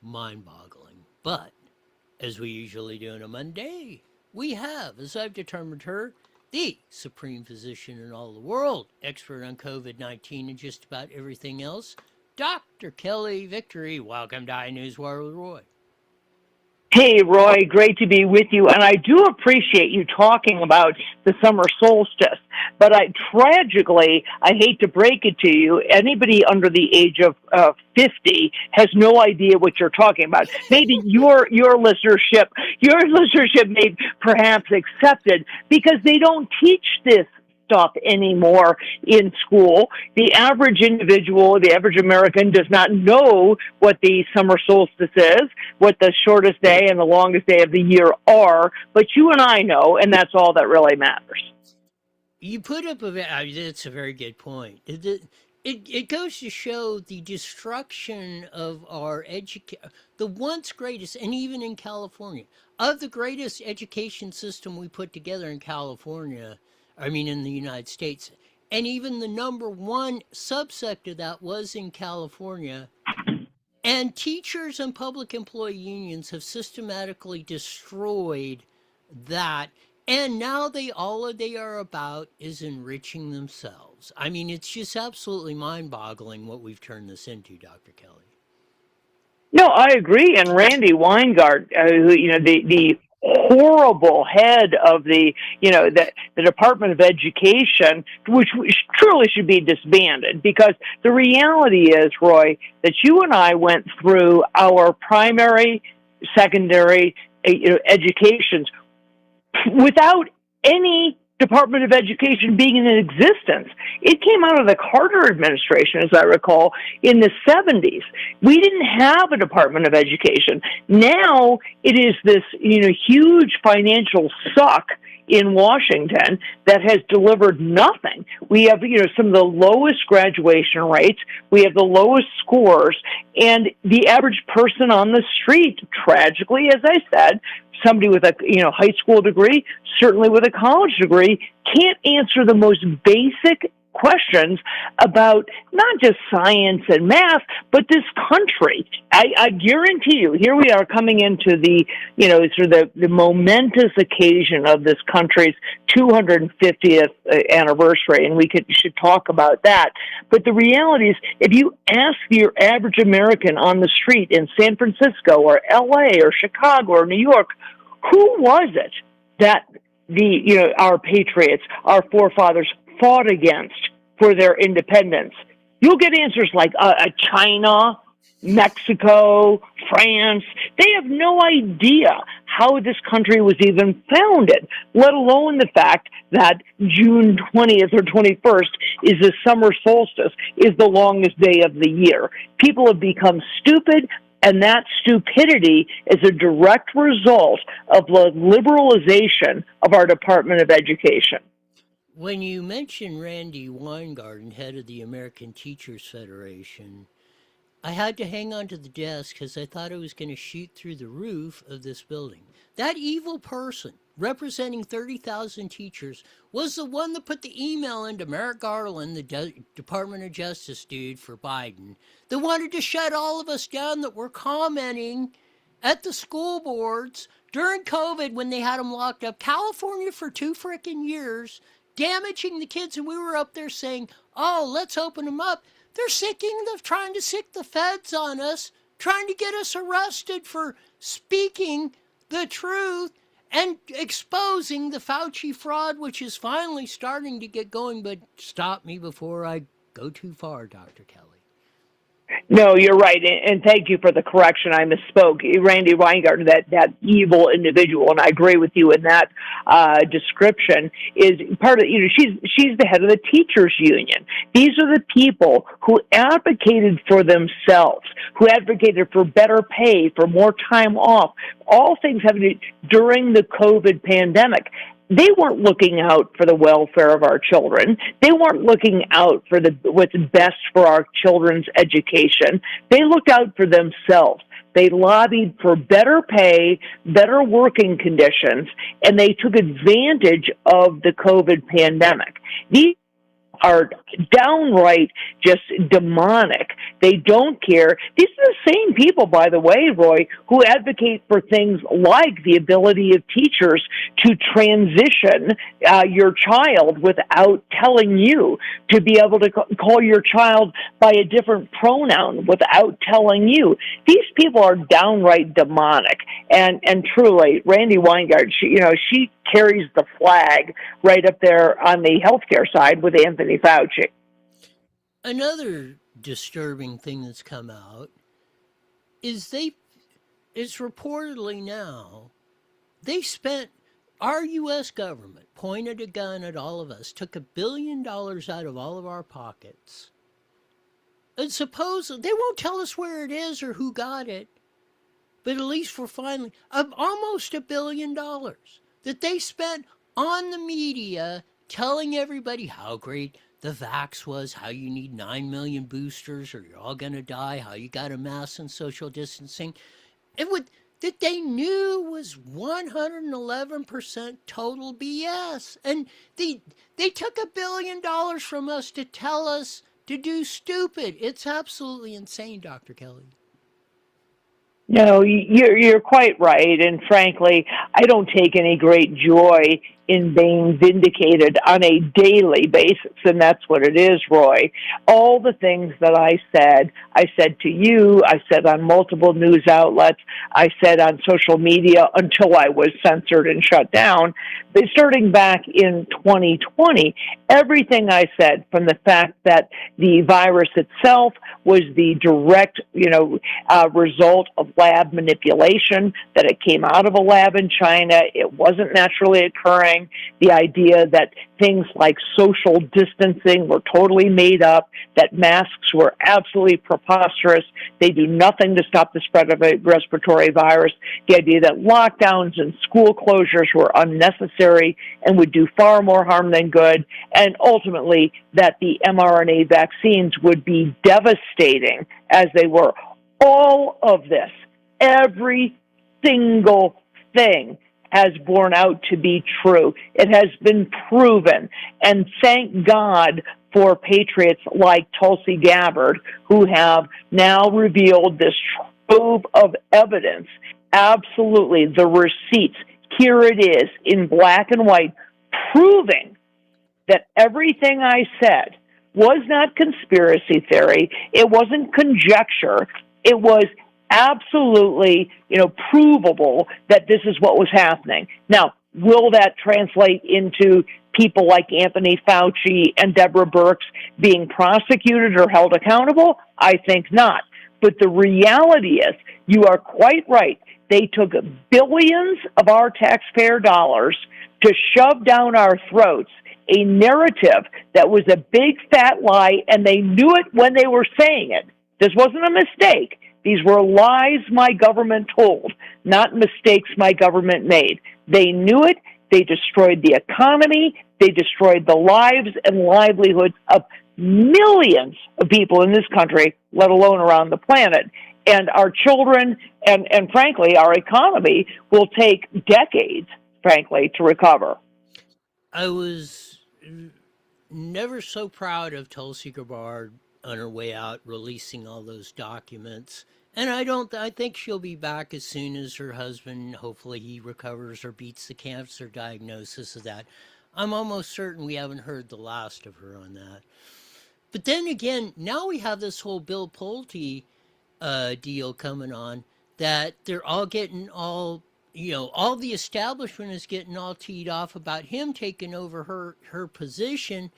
mind-boggling. But, as we usually do on a Monday, we have, as I've determined her, the supreme physician in all the world, expert on COVID-19 and just about everything else, Dr. Kelly Victory. Welcome to iNewsWire with Roy. Hey, Roy, great to be with you. And I do appreciate you talking about the summer solstice. But tragically, I hate to break it to you, anybody under the age of 50 has no idea what you're talking about. Maybe your listenership may perhaps accept it because they don't teach this stuff anymore in school. The average individual, the average American, does not know what the summer solstice is, what the shortest day and the longest day of the year are, but you and I know, and that's all that really matters. You put up that's a very good point. It goes to show the destruction of our the once greatest, and even in California, of the greatest education system we put together in California, in the United States, and even the number one subsect of that was in California. And teachers and public employee unions have systematically destroyed that. And now all they are about is enriching themselves. It's just absolutely mind-boggling what we've turned this into, Dr. Kelly. No, I agree. And Randy Weingart, the horrible head of the Department of Education, which truly should be disbanded, because the reality is, Roy, that you and I went through our primary, secondary, educations without any Department of Education being in existence. It came out of the Carter administration, as I recall, in the 70s. We didn't have a Department of Education. Now it is this, huge financial suck in Washington that has delivered nothing. We have, some of the lowest graduation rates. We have the lowest scores, and the average person on the street, tragically, as I said, somebody with a high school degree, certainly with a college degree, can't answer the most basic questions about not just science and math, but this country. I guarantee you, here we are coming into the the momentous occasion of this country's 250th anniversary, and we should talk about that. But the reality is, if you ask your average American on the street in San Francisco or LA or Chicago or New York, who was it that our patriots, our forefathers, fought against for their independence? You'll get answers like China, Mexico, France. They have no idea how this country was even founded, let alone the fact that June 20th or 21st is the summer solstice, is the longest day of the year. People have become stupid, and that stupidity is a direct result of the liberalization of our Department of Education. When you mention Randy Weingarten, head of the American Teachers Federation, I had to hang on to the desk because I thought I was going to shoot through the roof of this building. That evil person, representing 30,000 teachers, was the one that put the email into Merrick Garland, the Department of Justice dude for Biden, that wanted to shut all of us down that were commenting at the school boards during COVID when they had them locked up. California for 2 frickin' years, damaging the kids, and we were up there saying, oh, let's open them up. They're trying to sick the feds on us, trying to get us arrested for speaking the truth and exposing the Fauci fraud, which is finally starting to get going. But stop me before I go too far, Dr. Kelly. No, you're right, and thank you for the correction. I misspoke. Randy Weingarten, that evil individual, and I agree with you in that description, is part of, she's the head of the teachers union. These are the people who advocated for themselves, who advocated for better pay, for more time off, all things having to do during the COVID pandemic. they weren't looking out for the welfare of our children. They weren't looking out for what's best for our children's education. They looked out for themselves. They lobbied for better pay, better working conditions, and they took advantage of the COVID pandemic. These are downright just demonic. They don't care. These are the same people, by the way, Roy, who advocate for things like the ability of teachers to transition your child without telling you, to be able to call your child by a different pronoun without telling you. These people are downright demonic. And truly, Randy Weingart, she carries the flag right up there on the healthcare side with Anthony Fauci. Another disturbing thing that's come out is it's reportedly now our U.S. government pointed a gun at all of us, took $1 billion out of all of our pockets, and supposedly they won't tell us where it is or who got it, but at least for finally almost $1 billion that they spent on the media telling everybody how great the vax was, how you need 9 million boosters or you're all going to die, how you got a mask and social distancing. That they knew was 111% total BS. And they took $1 billion from us to tell us to do stupid. It's absolutely insane, Dr. Kelly. No, you're quite right, and frankly, I don't take any great joy in being vindicated on a daily basis, and that's what it is, Roy. All the things that I said to you, I said on multiple news outlets, I said on social media until I was censored and shut down. But starting back in 2020, everything I said, from the fact that the virus itself was the direct, result of lab manipulation, that it came out of a lab in China, it wasn't naturally occurring, the idea that things like social distancing were totally made up, that masks were absolutely preposterous, they do nothing to stop the spread of a respiratory virus, the idea that lockdowns and school closures were unnecessary and would do far more harm than good, and ultimately that the mRNA vaccines would be devastating as they were. All of this, every single thing, has borne out to be true. It has been proven. And thank God for patriots like Tulsi Gabbard, who have now revealed this trove of evidence. Absolutely, the receipts. Here it is in black and white, proving that everything I said was not conspiracy theory. It wasn't conjecture. It was absolutely, provable that this is what was happening. Now, will that translate into people like Anthony Fauci and Deborah Birx being prosecuted or held accountable? I think not. But the reality is, you are quite right. They took billions of our taxpayer dollars to shove down our throats a narrative that was a big fat lie, and they knew it when they were saying it. This wasn't a mistake. These were lies my government told, not mistakes my government made. They knew it. They destroyed the economy. They destroyed the lives and livelihoods of millions of people in this country, let alone around the planet. And our children and frankly, our economy will take decades, frankly, to recover. I was never so proud of Tulsi Gabbard on her way out, releasing all those documents. And I think she'll be back as soon as her husband, hopefully he recovers or beats the cancer diagnosis of that. I'm almost certain we haven't heard the last of her on that. But then again, now we have this whole Bill Pulte deal coming on, that they're all getting all the establishment is getting all teed off about him taking over her position.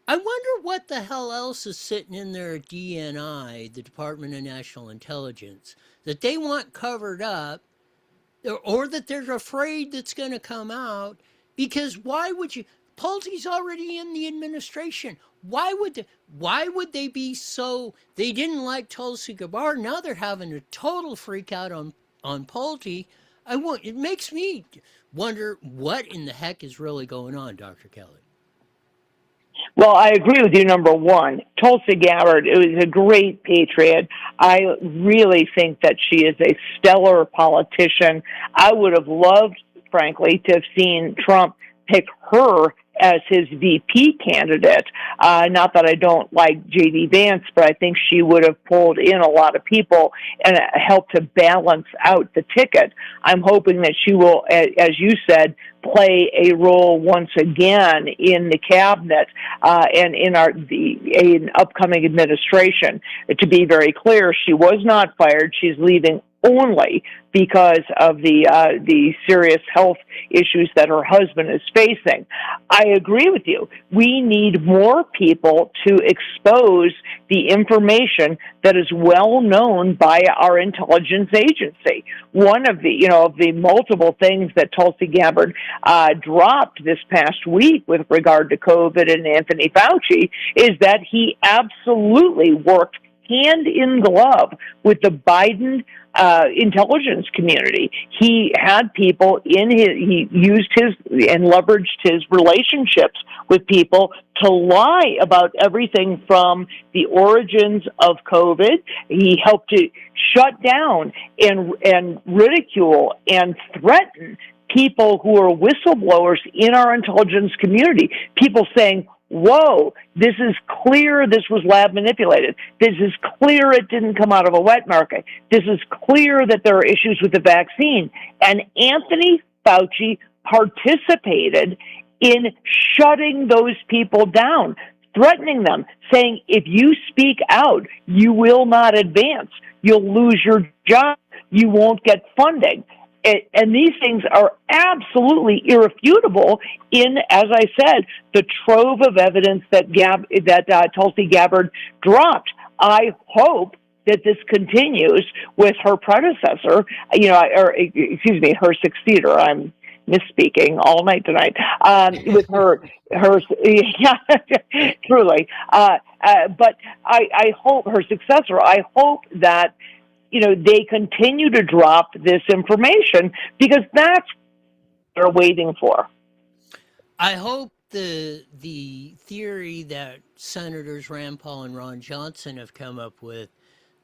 I wonder what the hell else is sitting in their DNI, the Department of National Intelligence, that they want covered up, or that they're afraid that's going to come out. Because why would you? Pulte's already in the administration. Why would they be so? They didn't like Tulsi Gabbard. Now they're having a total freak out on Pulte. It makes me wonder what in the heck is really going on, Dr. Kelly. Well, I agree with you, number one. Tulsi Gabbard is a great patriot. I really think that she is a stellar politician. I would have loved, frankly, to have seen Trump pick her as his VP candidate. Not that I don't like J.D. Vance, but I think she would have pulled in a lot of people and helped to balance out the ticket. I'm hoping that she will, as you said, play a role once again in the cabinet and in an upcoming administration. To be very clear, she was not fired. She's leaving only because of the serious health issues that her husband is facing. I agree with you. We need more people to expose the information that is well known by our intelligence agency. One of the multiple things that Tulsi Gabbard dropped this past week with regard to COVID and Anthony Fauci is that he absolutely worked hand in glove with the Biden intelligence community. He had people he used and leveraged his relationships with people to lie about everything from the origins of COVID. He helped to shut down and ridicule and threaten people who are whistleblowers in our intelligence community. People saying, whoa, this is clear this was lab manipulated. This is clear it didn't come out of a wet market. This is clear that there are issues with the vaccine. And Anthony Fauci participated in shutting those people down, threatening them, saying, if you speak out, you will not advance. You'll lose your job. You won't get funding. And these things are absolutely irrefutable in, as I said, the trove of evidence that Tulsi Gabbard dropped. I hope that this continues with her predecessor, her successor. I'm misspeaking all night tonight. With her, yeah, truly. But I hope her successor. I hope that they continue to drop this information because that's what they're waiting for. I hope the theory that Senators Rand Paul and Ron Johnson have come up with,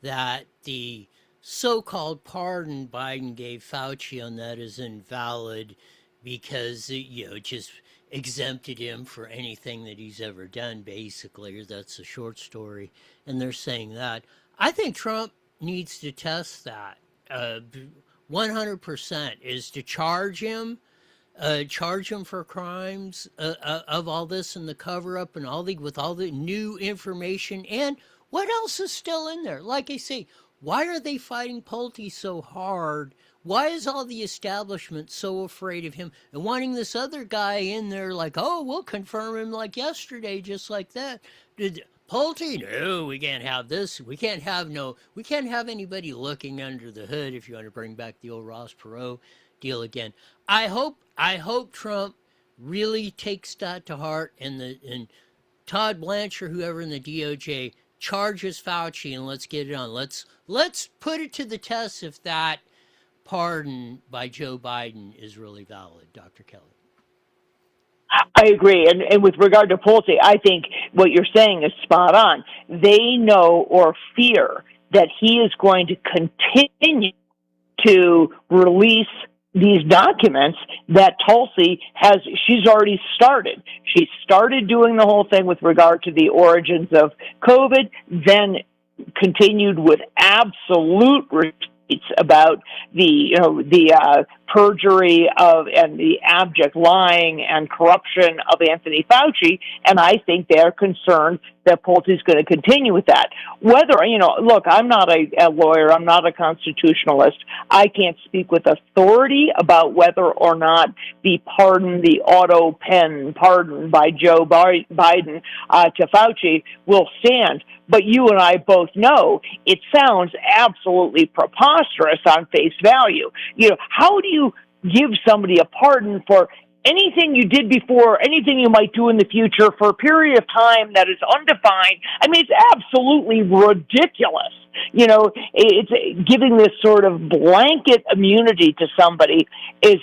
that the so-called pardon Biden gave Fauci on that is invalid because it just exempted him for anything that he's ever done, basically, or that's a short story, and they're saying that. I think Trump needs to test that 100%, is to charge him for crimes of all this and the cover-up and with all the new information. And what else is still in there? Like I say, why are they fighting Pulte so hard? Why is all the establishment so afraid of him and wanting this other guy in there like, oh, we'll confirm him like yesterday, just like that? Pulte, no, we can't have this. We can't have anybody looking under the hood, if you want to bring back the old Ross Perot deal again. I hope Trump really takes that to heart, and Todd Blanchard, whoever in the DOJ, charges Fauci, and let's get it on. Let's put it to the test if that pardon by Joe Biden is really valid, Dr. Kelly. I agree. And with regard to Pulte, I think what you're saying is spot on. They know or fear that he is going to continue to release these documents that Tulsi she's already started. She started doing the whole thing with regard to the origins of COVID, then continued with absolute receipts about the perjury and the abject lying and corruption of Anthony Fauci, and I think they're concerned that Pulte is going to continue with that. Whether, look, I'm not a lawyer, I'm not a constitutionalist, I can't speak with authority about whether or not the auto pen pardon by Joe Biden to Fauci will stand. But you and I both know it sounds absolutely preposterous on face value. How do you give somebody a pardon for anything you did before, anything you might do in the future for a period of time that is undefined? I mean, it's absolutely ridiculous. It's giving this sort of blanket immunity to somebody is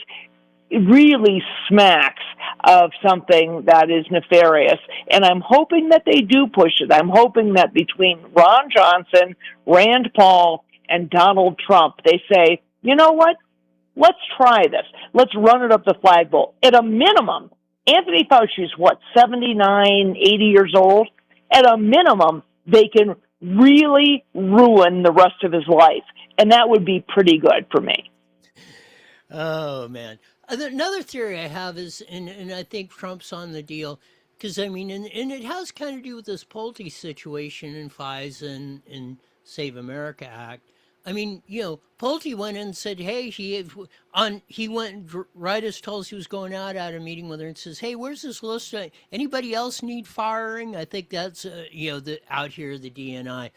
really smacks of something that is nefarious. And I'm hoping that they do push it. I'm hoping that between Ron Johnson, Rand Paul, and Donald Trump, they say, you know what? Let's try this. Let's run it up the flagpole. At a minimum, Anthony Fauci's, 79, 80 years old? At a minimum, they can really ruin the rest of his life. And that would be pretty good for me. Oh, man. Another theory I have is, and I think Trump's on the deal, because, and it has kind of to do with this Pulte situation in FISA and Save America Act. Pulte went in and said, hey, he went right as told he was going out at a meeting with her and says, hey, where's this list? Anybody else need firing? I think that's, out here, the DNI.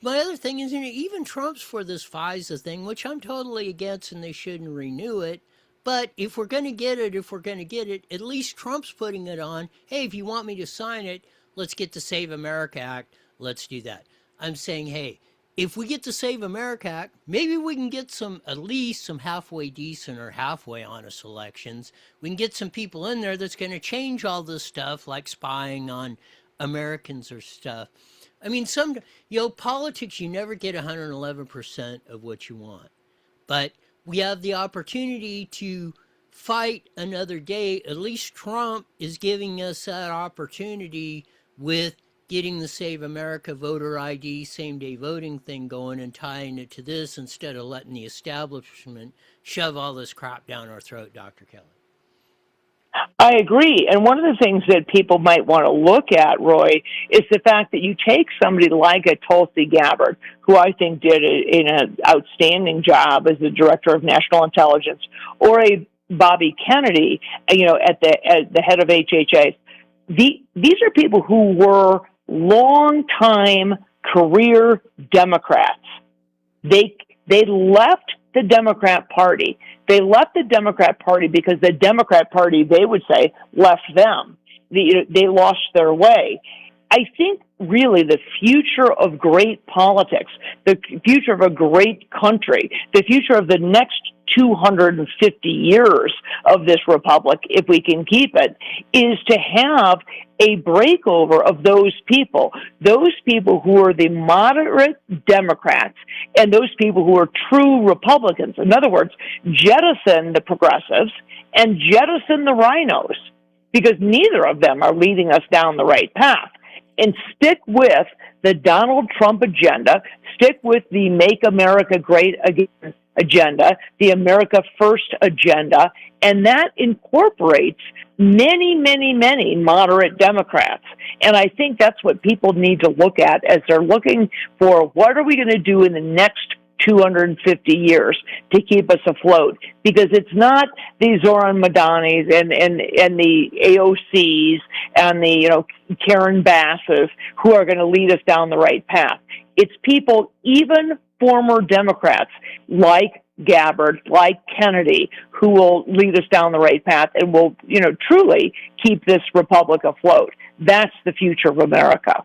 My other thing is, even Trump's for this FISA thing, which I'm totally against, and they shouldn't renew it. But if we're going to get it, at least Trump's putting it on. Hey, if you want me to sign it, let's get the Save America Act. Let's do that. I'm saying, hey, if we get the Save America Act, maybe we can get at least some halfway decent or halfway honest elections. We can get some people in there that's going to change all this stuff, like spying on Americans or stuff. Politics, you never get 111% of what you want. But we have the opportunity to fight another day. At least Trump is giving us that opportunity with getting the Save America voter ID, same-day voting thing going and tying it to this instead of letting the establishment shove all this crap down our throat, Dr. Kelly. I agree. And one of the things that people might want to look at, Roy, is the fact that you take somebody like a Tulsi Gabbard, who I think did an outstanding job as the director of national intelligence, or a Bobby Kennedy, at the head of HHS. These are people who were long-time career Democrats. They left the Democrat Party. They left the Democrat Party because the Democrat Party, they would say, left them. They lost their way. I think really the future of great politics, the future of a great country, the future of the next 250 years of this republic, if we can keep it, is to have a breakover of those people who are the moderate Democrats and those people who are true Republicans. In other words, jettison the progressives and jettison the rhinos, because neither of them are leading us down the right path. And stick with the Donald Trump agenda, stick with the Make America Great Again agenda, the America First agenda, and that incorporates many, many, many moderate Democrats. And I think that's what people need to look at as they're looking for what are we going to do in the next 250 years to keep us afloat, because it's not the Zoran Madanis and the AOCs and the Karen Basses who are going to lead us down the right path. It's people, even former Democrats like Gabbard, like Kennedy, who will lead us down the right path and will truly keep this republic afloat. That's the future of America.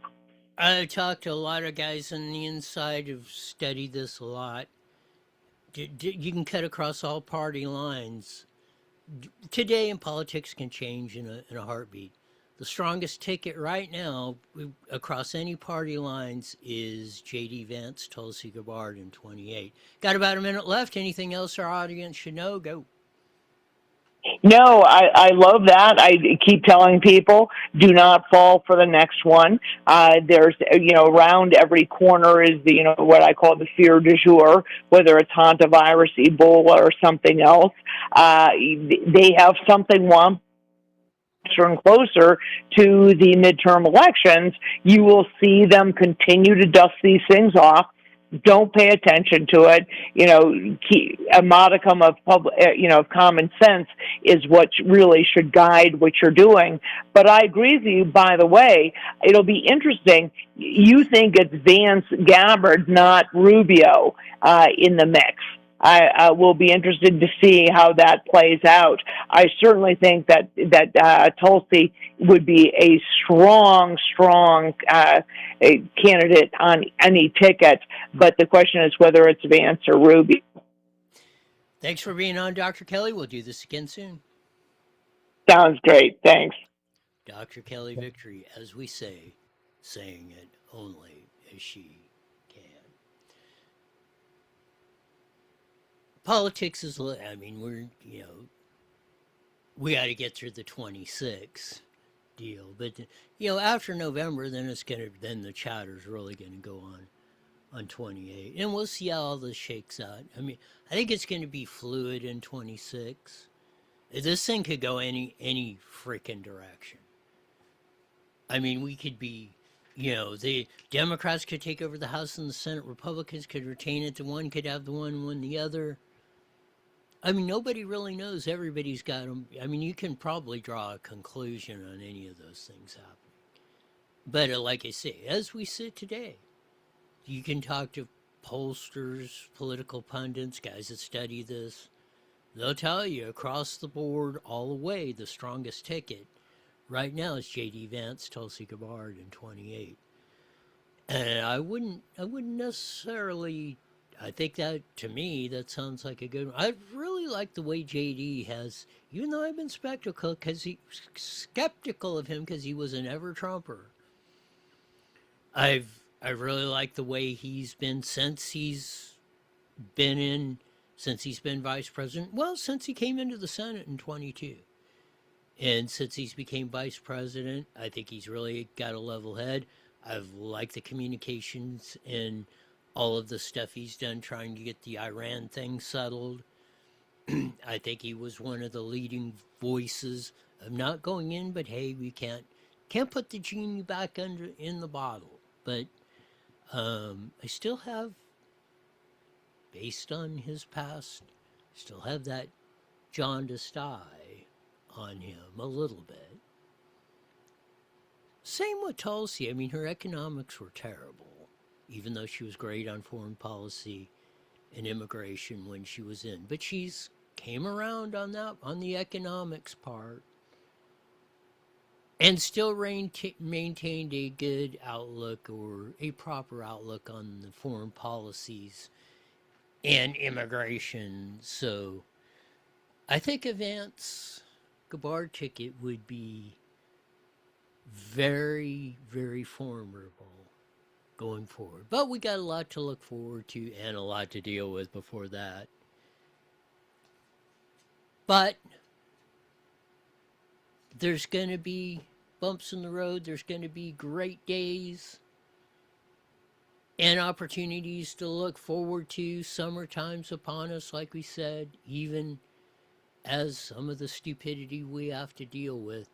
I talked to a lot of guys on the inside who've studied this a lot. You can cut across all party lines. Today in politics can change in a heartbeat. The strongest ticket right now across any party lines is J.D. Vance, Tulsi Gabbard in 28. Got about a minute left. Anything else our audience should know? Go. No, I love that. I keep telling people, do not fall for the next one. There's, around every corner is what I call the fear du jour, whether it's hantavirus, Ebola, or something else. They have something closer and closer to the midterm elections. You will see them continue to dust these things off. Don't pay attention to it. A modicum of of common sense is what really should guide what you're doing. But I agree with you, by the way. It'll be interesting. You think it's Vance Gabbard, not Rubio, in the mix. I will be interested to see how that plays out. I certainly think that Tulsi would be a strong candidate on any ticket, but the question is whether it's Vance or Rubio. Thanks for being on, Dr. Kelly. We'll do this again soon. Sounds great. Thanks. Dr. Kelly Victory, as we say, saying it only as she can. Politics is, I mean, we got to get through the 26 deal. But, after November, then then the chatter's really going to go on 28. And we'll see how all this shakes out. I mean, I think it's going to be fluid in 26. This thing could go any freaking direction. I mean, we could be, the Democrats could take over the House and the Senate. Republicans could retain it. The one could have the one the other. I mean, nobody really knows. Everybody's got them. I mean, you can probably draw a conclusion on any of those things happening. But like I say, as we sit today, you can talk to pollsters, political pundits, guys that study this. They'll tell you across the board, all the way, the strongest ticket right now is J.D. Vance, Tulsi Gabbard in 28. And I wouldn't necessarily, I think that, to me, that sounds like a good one. I really like the way J.D. has, even though I've been skeptical of him because he was an ever-Trumper. I really like the way he's been since he's been vice president. Well, since he came into the Senate in 22. And since he's became vice president, I think he's really got a level head. I've liked the communications and all of the stuff he's done trying to get the Iran thing settled. I think he was one of the leading voices of not going in, but hey, we can't put the genie back in the bottle. But I still have, based on his past, still have that jaundiced eye on him a little bit. Same with Tulsi. I mean, her economics were terrible, even though she was great on foreign policy and immigration when she was in. But she's came around on the economics part, and still maintained a good outlook, or a proper outlook, on the foreign policies and immigration. So I think a Vance Gabbard ticket would be very, very formidable going forward. But we got a lot to look forward to and a lot to deal with before that. But there's going to be bumps in the road. There's going to be great days and opportunities to look forward to. Summertime's upon us, like we said, even as some of the stupidity we have to deal with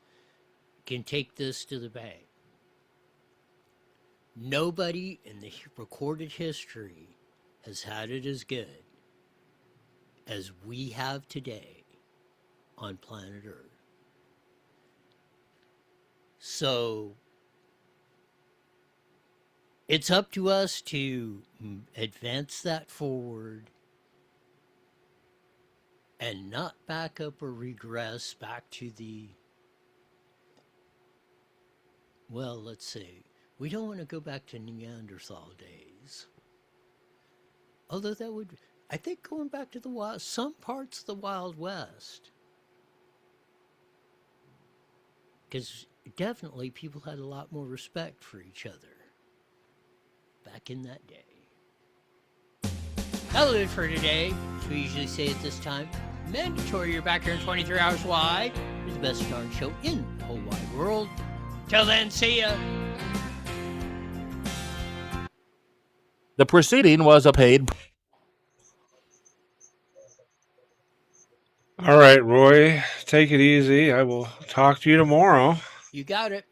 can take this to the bank. Nobody in the recorded history has had it as good as we have today on planet Earth. So it's up to us to advance that forward and not back up or regress back to the, well, let's see. We don't want to go back to Neanderthal days. Although that would, I think, going back to the wild, some parts of the Wild West. Because definitely people had a lot more respect for each other back in that day. That'll do it for today. As we usually say at this time, mandatory, you're back here in 23 hours. Why? It's the best darn show in the whole wide world. Till then, see ya. The proceeding was a paid. All right, Roy, take it easy. I will talk to you tomorrow. You got it.